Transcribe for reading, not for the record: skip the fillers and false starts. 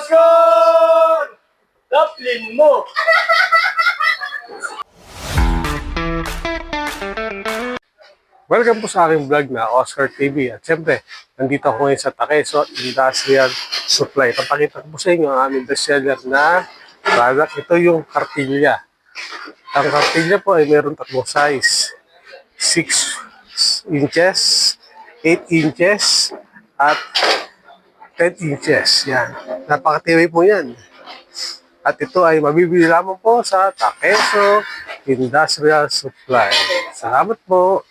Oscar! Taplin mo! Welcome po sa aking vlog na Oscar TV. At siyempre, nandito ako ngayon sa Taqueso Industrial Supply. Papakita ko po sa inyo ang aming bestseller na product. Ito yung kartilya. Ang kartilya po ay meron tatlong size. 6 inches, 8 inches, at 10 inches. Yan. Napakatibay po yan. At ito ay mabibili lamang po sa Taqueso Industrial Supply. Salamat po.